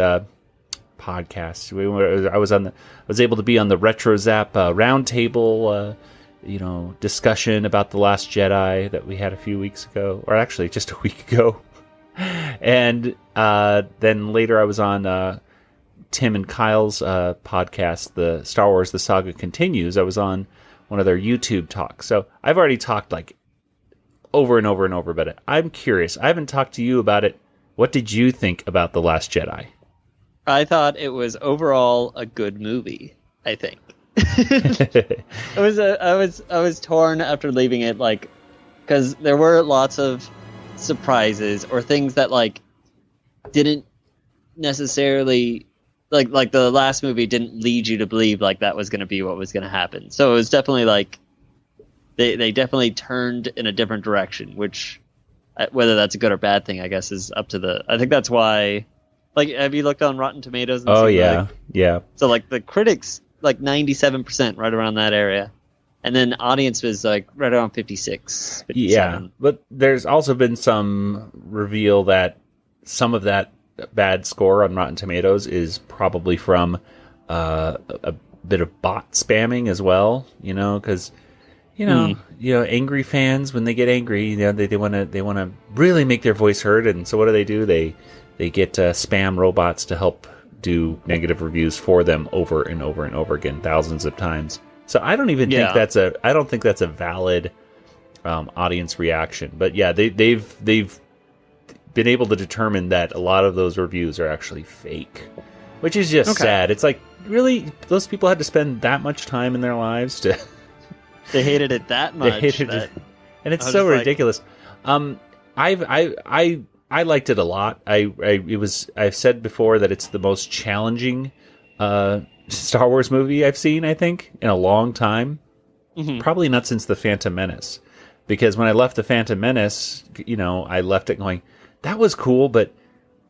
podcasts. I was able to be on the Retro Zap Roundtable discussion about The Last Jedi that we had a few weeks ago, or actually just a week ago. And then later I was on Tim and Kyle's podcast, the Star Wars The Saga Continues. I was on one of their YouTube talks. So I've already talked like over and over and over about it. I'm curious. I haven't talked to you about it. What did you think about The Last Jedi? I thought it was overall a good movie, I think. I was torn after leaving it, like, because there were lots of surprises or things that like didn't necessarily like the last movie didn't lead you to believe like that was going to be what was going to happen. So it was definitely like they definitely turned in a different direction, which whether that's a good or bad thing, I guess, is up to I think that's why. Like, have you looked on Rotten Tomatoes? And yeah. So like the critics. Like 97%, right around that area, and then audience was like right around 56. 57. Yeah, but there's also been some reveal that some of that bad score on Rotten Tomatoes is probably from a bit of bot spamming as well. Because angry fans, when they get angry, they want to really make their voice heard, and so what do? They get spam robots to help do negative reviews for them over and over and over again, thousands of times. So I don't even think that's a valid audience reaction. But yeah, they've been able to determine that a lot of those reviews are actually fake, which is just sad. It's like, really, those people had to spend that much time in their lives to. They hated it that much. And it's so ridiculous. I liked it a lot. I've said before that it's the most challenging Star Wars movie I've seen, I think, in a long time. Mm-hmm. Probably not since The Phantom Menace. Because when I left The Phantom Menace, I left it going, that was cool, but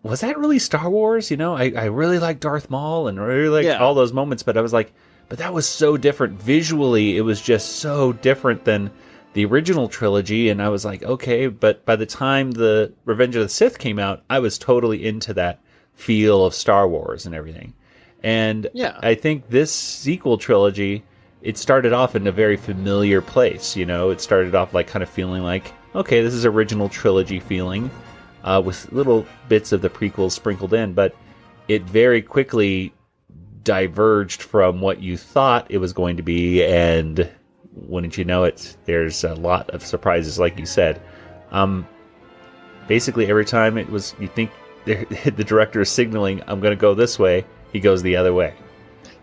was that really Star Wars? I really liked Darth Maul and really liked all those moments, but I was like, but that was so different. Visually, it was just so different than the original trilogy, and I was like, okay, but by the time the Revenge of the Sith came out, I was totally into that feel of Star Wars and everything. And I think this sequel trilogy, it started off in a very familiar place, It started off like kind of feeling like, okay, this is original trilogy feeling, with little bits of the prequels sprinkled in, but it very quickly diverged from what you thought it was going to be, and wouldn't you know it, there's a lot of surprises, like you said. Basically, every time you think the director is signaling, I'm going to go this way, he goes the other way.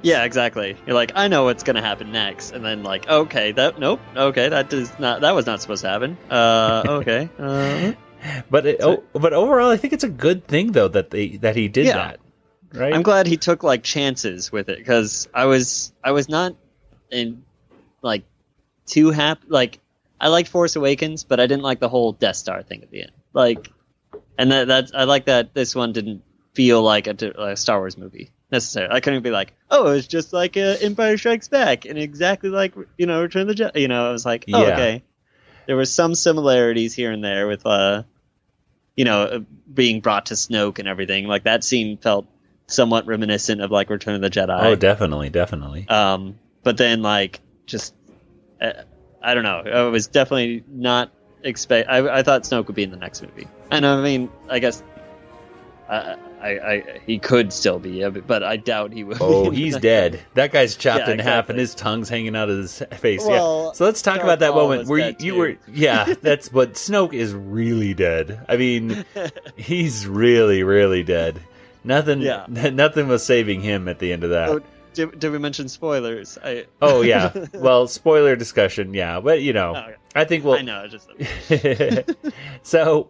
Yeah, exactly. You're like, I know what's going to happen next, and then like, okay, that was not supposed to happen. Okay. But overall, I think it's a good thing though that he did that. Right. I'm glad he took like chances with it, because I was not in like too happy. Like, I liked Force Awakens, but I didn't like the whole Death Star thing at the end. Like, and that's I like that this one didn't feel like a Star Wars movie necessarily. I couldn't be like, oh, it's just like Empire Strikes Back and exactly like Return of the Jedi. I was like, oh, okay. There were some similarities here and there with being brought to Snoke and everything. Like, that scene felt somewhat reminiscent of like Return of the Jedi. Oh, definitely. But then like just I don't know. I was definitely not I thought Snoke would be in the next movie. And I mean, I guess he could still be, but I doubt he will. Oh, he's dead. That guy's chopped in half, exactly. and his tongue's hanging out of his face. Well, So let's talk about that moment where you were. Yeah, but Snoke is really dead. I mean, he's really, really dead. Nothing was saving him at the end of that. Oh, did we mention spoilers? Oh yeah. Well, spoiler discussion. Yeah, but okay. I think we'll. I know. Just so.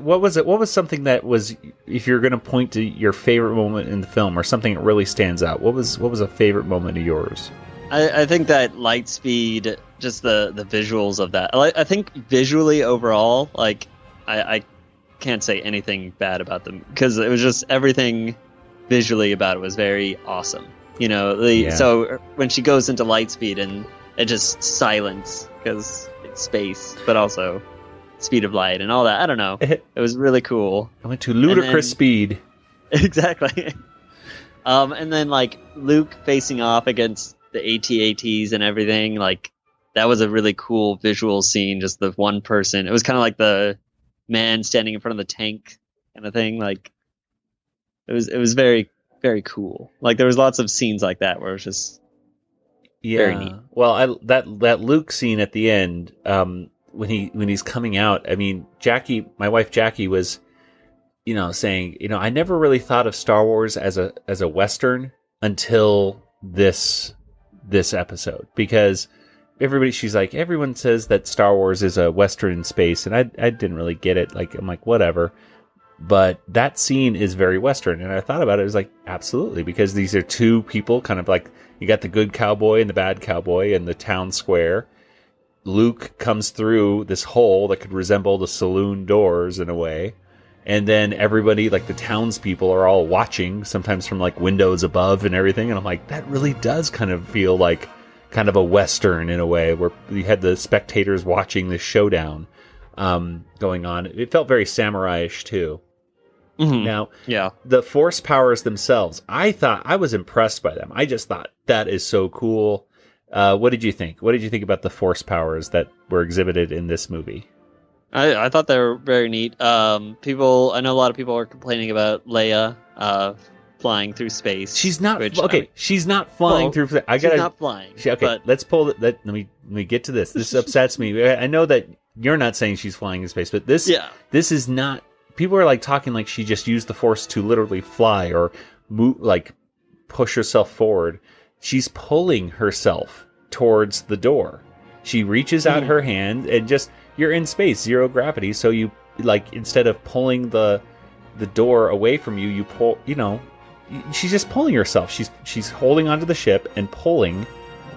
What was it? What was something that was, if you're going to point to your favorite moment in the film or something that really stands out? What was a favorite moment of yours? I think that light speed, just the visuals of that. I think visually overall, like I can't say anything bad about them, because it was just everything visually about it was very awesome. So when she goes into light speed and it just silence because it's space, but also speed of light and all that. I don't know. It was really cool. I went to ludicrous speed. Exactly. And then like Luke facing off against the AT-ATs and everything, like that was a really cool visual scene. Just the one person. It was kind of like the man standing in front of the tank kind of thing. Like it was very, very cool. Like there was lots of scenes like that where it was just very neat. Well, that Luke scene at the end, when he's coming out, I mean, my wife Jackie was, saying, I never really thought of Star Wars as a Western until this episode, because she's like, everyone says that Star Wars is a Western in space, and I didn't really get it. Like, I'm like, whatever. But that scene is very Western, and I thought about it. I was like, absolutely, because these are two people, kind of like, you got the good cowboy and the bad cowboy in the town square. Luke comes through this hole that could resemble the saloon doors in a way. And then everybody, like the townspeople, are all watching, sometimes from like windows above and everything. And I'm like, that really does kind of feel like kind of a Western in a way, where you had the spectators watching this showdown going on. It felt very samurai-ish too. Mm-hmm. Now, the Force powers themselves, I was impressed by them. I just thought that is so cool. What did you think? What did you think about the Force powers that were exhibited in this movie? I thought they were very neat. I know a lot of people are complaining about Leia flying through space. She's not she's not flying through. She's not flying. Let's pull it. Let me get to this. This upsets me. I know that you're not saying she's flying in space, but this is not. People are like talking like she just used the Force to literally fly or move, like push herself forward. She's pulling herself towards the door. She reaches out her hand and you're in space, zero gravity. So you, like, instead of pulling the door away from you, you pull, she's just pulling herself. She's holding onto the ship and pulling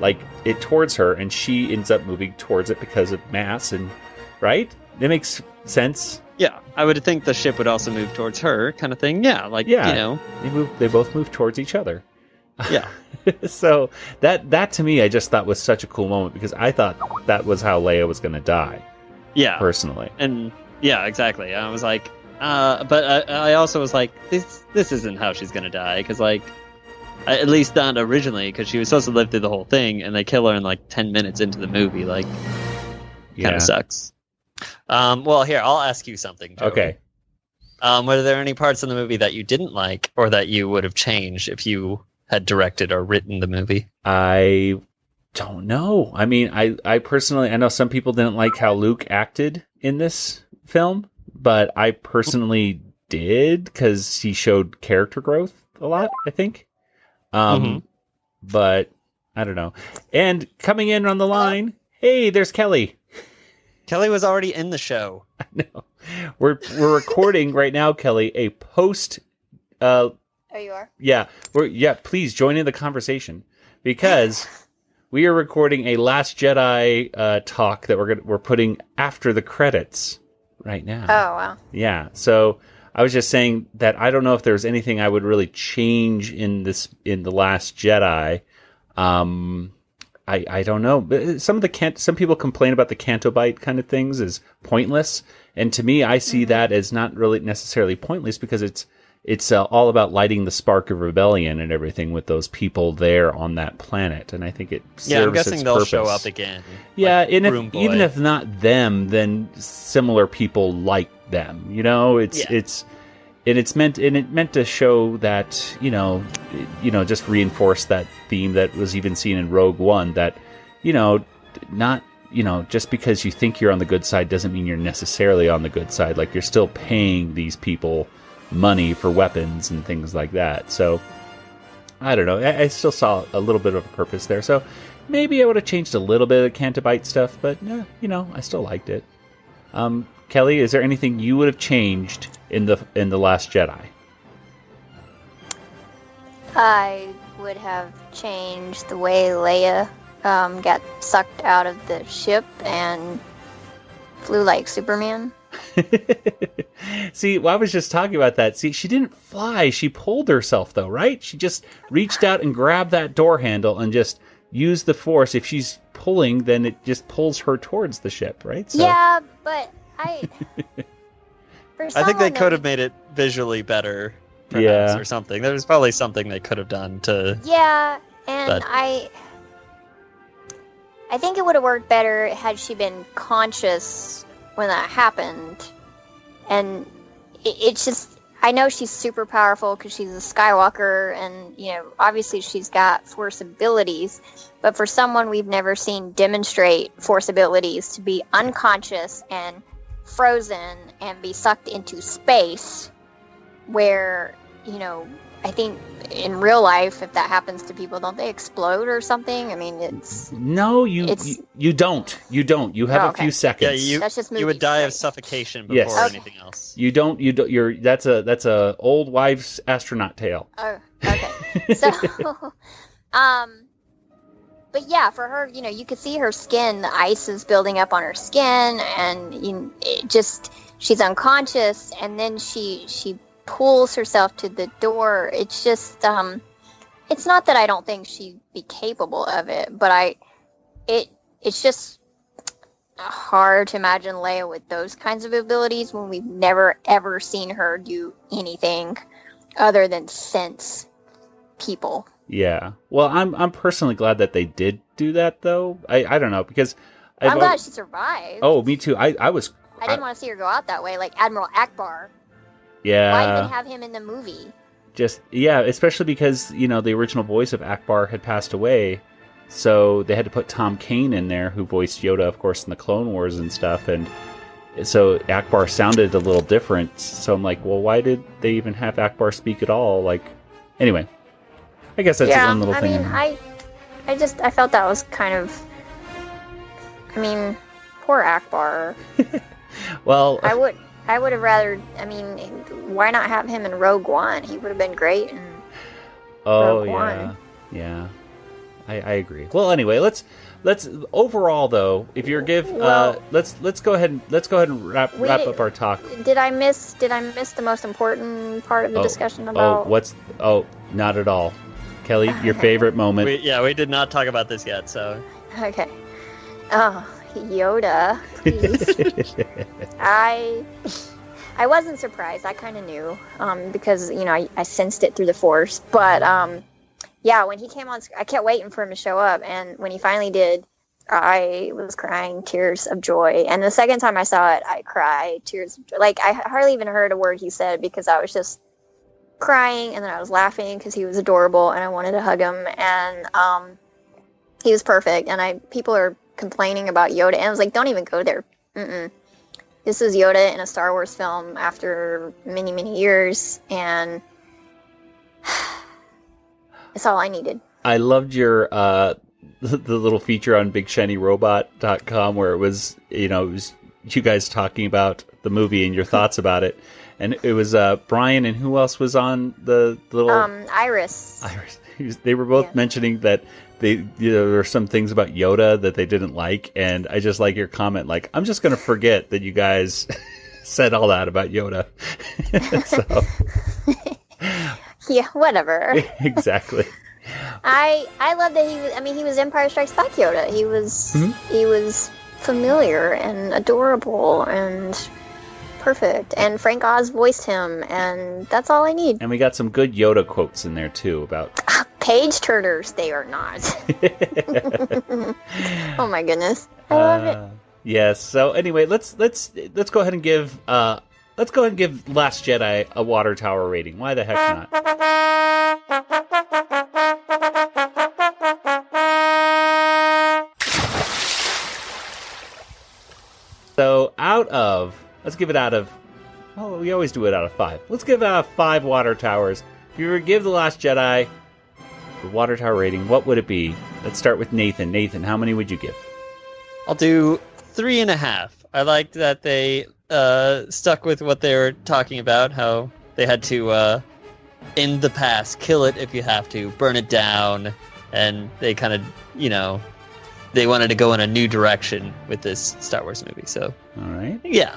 like it towards her, and she ends up moving towards it because of mass, and right? That makes sense. Yeah, I would think the ship would also move towards her, kind of thing. Yeah, they both move towards each other. Yeah. So that to me, I just thought was such a cool moment, because I thought that was how Leia was going to die. Yeah. Personally. And yeah, exactly. I was like, but I also was like, this isn't how she's going to die, because like, at least not originally, because she was supposed to live through the whole thing, and they kill her in like 10 minutes into the movie. Like, kind of sucks. Well, here, I'll ask you something, Joey. Okay. Were there any parts in the movie that you didn't like, or that you would have changed if you had directed or written the movie? I don't know. I mean, I personally, I know some people didn't like how Luke acted in this film, but I personally did because he showed character growth a lot, I think. But I don't know. And coming in on the line, hey, there's Kelly. Kelly was already in the show. I know. We're recording right now, Kelly, a post. Oh, you are? Yeah. Please join in the conversation because we are recording a Last Jedi talk that we're putting after the credits right now. Oh, wow. Yeah. So I was just saying that I don't know if there's anything I would really change in the Last Jedi. I don't know. Some people complain about the Canto Bite kind of things as pointless, and to me, I see that as not really necessarily pointless because it's all about lighting the spark of rebellion and everything with those people there on that planet, and I think it serves I'm guessing its they'll purpose. show up again. Yeah, like and even if not them, then similar people like them. You know, it's meant to show that just reinforce that theme that was even seen in Rogue One, that not just because you think you're on the good side doesn't mean you're necessarily on the good side. Like, you're still paying these people money for weapons and things like that. So I don't know. I still saw a little bit of a purpose there. So maybe I would have changed a little bit of Canto Bite stuff, but I still liked it. Kelly, is there anything you would have changed in the Last Jedi? I would have changed the way Leia got sucked out of the ship and flew like Superman. See, I was just talking about that. See, she didn't fly. She pulled herself, though, right? She just reached out and grabbed that door handle and just used the force. If she's pulling, then it just pulls her towards the ship, right? So... Yeah, but I think they could have made it visually better, perhaps, or something. There was probably something they could have done to... Yeah, and I think it would have worked better had she been conscious when that happened. And it's just, I know she's super powerful because she's a Skywalker, and obviously she's got force abilities, but for someone we've never seen demonstrate force abilities, to be unconscious and frozen and be sucked into space, where I think in real life, if that happens to people, don't they explode or something? I mean, it's... No, you don't. You have a few seconds. Yeah, that's just you would die of suffocation before anything else. You don't. That's a old wives' astronaut tale. Oh, okay. So, but yeah, for her, you could see her skin. The ice is building up on her skin, and she's unconscious, and then she pulls herself to the door. It's just it's not that I don't think she'd be capable of it, but it's just hard to imagine Leia with those kinds of abilities when we've never ever seen her do anything other than sense people. Yeah. Well, I'm personally glad that they did do that, though. I don't know, because I'm glad she survived. Oh, me too. I didn't want to see her go out that way, like Admiral Akbar. Yeah. Why even have him in the movie? Especially because, the original voice of Akbar had passed away, so they had to put Tom Kane in there, who voiced Yoda, of course, in the Clone Wars and stuff, and so Akbar sounded a little different, so I'm like, well, why did they even have Akbar speak at all? Like, anyway, I guess that's one little thing. I felt that was kind of, poor Akbar. Well... I would have rather, why not have him in Rogue One? He would have been great in Rogue One. Yeah. I agree. Well, anyway, let's overall though, if you're let's go ahead and wrap up our talk. Did I miss the most important part of the discussion about not at all. Kelly, your favorite moment. We did not talk about this yet, so. Okay. Oh, Yoda, please. I wasn't surprised. I kind of knew, because I sensed it through the Force. But when he came on, I kept waiting for him to show up, and when he finally did, I was crying tears of joy. And the second time I saw it, I cried tears of joy. Like, I hardly even heard a word he said because I was just crying, and then I was laughing because he was adorable, and I wanted to hug him. And He was perfect, and people are complaining about Yoda, and I was like, don't even go there. Mm-mm. This is Yoda in a Star Wars film after many, many years, and it's all I needed. I loved your the little feature on BigShinyRobot.com where it was you guys talking about the movie and your thoughts about it, and it was Brian and who else was on the little Iris. They were both mentioning that there were some things about Yoda that they didn't like, and I just like your comment, like, I'm just going to forget that you guys said all that about Yoda. Yeah, whatever. Exactly. I love that he was Empire Strikes Back Yoda. He was familiar and adorable and perfect, and Frank Oz voiced him, and that's all I need. And we got some good Yoda quotes in there too about page turners. They are not. Oh my goodness, I love it. Yes. So anyway, let's go ahead and give Last Jedi a water tower rating. Why the heck not? So let's give it out of, we always do it out of 5. Let's give it out of 5 water towers. If you were to give The Last Jedi the water tower rating, what would it be? Let's start with Nathan. Nathan, how many would you give? I'll do 3.5. I liked that they stuck with what they were talking about, how they had to end the past, kill it if you have to, burn it down, and they kind of, they wanted to go in a new direction with this Star Wars movie. So, all right, yeah,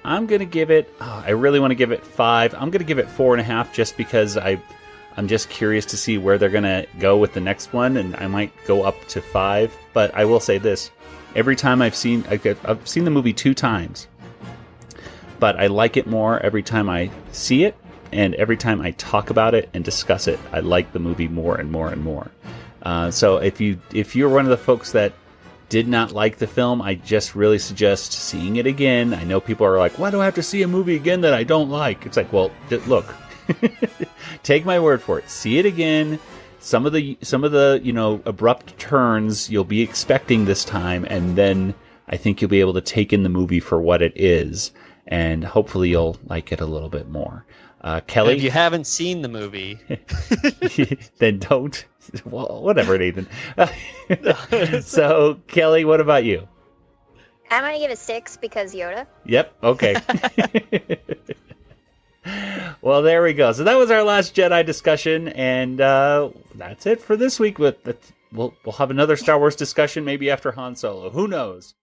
I'm gonna give it. I really want to give it 5. I'm gonna give it 4.5, just because I'm just curious to see where they're gonna go with the next one, and I might go up to 5. But I will say this: every time I've seen the movie 2 times, but I like it more every time I see it, and every time I talk about it and discuss it, I like the movie more and more and more. So if you're one of the folks that did not like the film, I just really suggest seeing it again. I know people are like, why do I have to see a movie again that I don't like? It's like, well, look, take my word for it. See it again. Some of the abrupt turns you'll be expecting this time, and then I think you'll be able to take in the movie for what it is, and hopefully you'll like it a little bit more. Kelly, if you haven't seen the movie, then don't. Well, whatever, Nathan. So, Kelly, what about you? I'm gonna give it 6 because Yoda. Yep. Okay. Well, there we go. So that was our Last Jedi discussion, and that's it for this week. We'll have another Star Wars discussion maybe after Han Solo. Who knows?